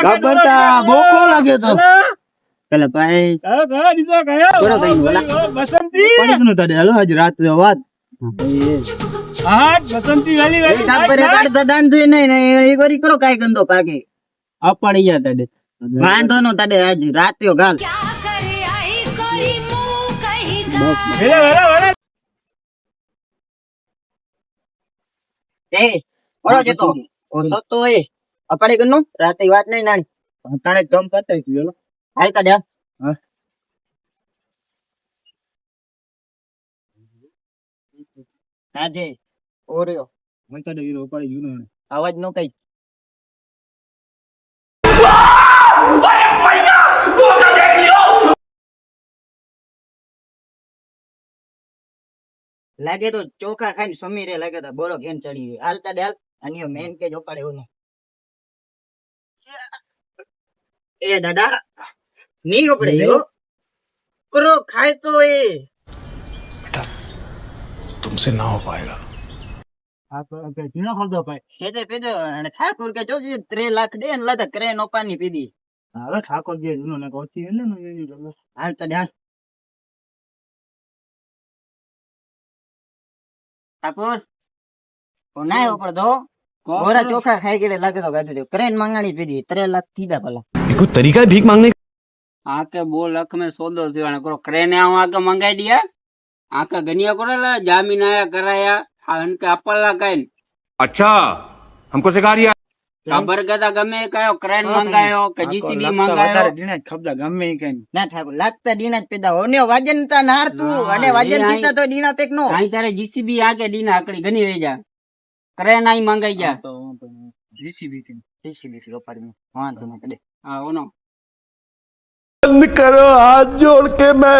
કબરતા Boko લાગે તો પેલા ભાઈ બોલો કઈ બોલા બસંતી પડી ગયું તારે હાલો આજ રાત વાત હા બસંતી વાલી એ કાપરે કાઢતા દાન થઈ નહીં ને એક વારી કરો કાઈ ગંદો પાકે અપાડી ગયા તારે વાંધો નો તાડે આજ રાત્યો ગાલ એ ઓરો જતો ઓરો તો એ અપાડી ગનો રાતે વાત નહીં નાની તાણે કમ પતાઈ ગયો હાલ કાઢે હા આજે ઓર્યો હું તો હીરો પડી ગયો ને અવાજ નો કઈ લાગે તો ચોખા ખાઈને સમીરે લાગે તો બોલો કેમ ચડી ગયો હાલતા ડે હાલ અને મેન કે જો પડે એવું એ દાદા નહીં ઉપડે જો કરો ખાય તો એ तुमसे ना हो पाएगा આ તો કે જીનો ખાધો ભાઈ ખેતે પેજો અને ઠાકોર કે જો 3 લાખ દે ને લાતા કરે નો પાણી પીધી હવે ઠાકોર જે જીનો ને કોચી એટલે ને એની જગ્યા હાલતા ડે હાલ ઠાકોર કોનાય ઉપર દો ગોરા ચોખા ખાઈ ગયેલા લાગે તો ગાડી દે ક્રેન મંગાણી પીધી 3 લાખ કીધા પેલા ये कोई तरीका है भीख मांगने आके 2 लाख में सौदो थयो ने करो क्रेने आके मंगाई दिया आके गनिया करेला जामीन आया कराया अनके अपला काइन अच्छा हमको सिखा रिया खबर कदा गमे कयो क्रेन मंगायो के जीसीबी मंगायो દીના ખબદા ગમે ઈ કઈ ના ઠાકોર લાગતા દીના જ પેદા ઓને વજન તા નાર તું અને વજન જીતા તો દીના પેક નો काई तारे जीसीबी आके दीना आकड़ी गनी रही जा क्रेन आई मंगाई जा તો જીસીબી થી ટીસીબી થી રોપાડી હા તો મને દે हां ओनो बंद करो हाथ जोड़ के मैं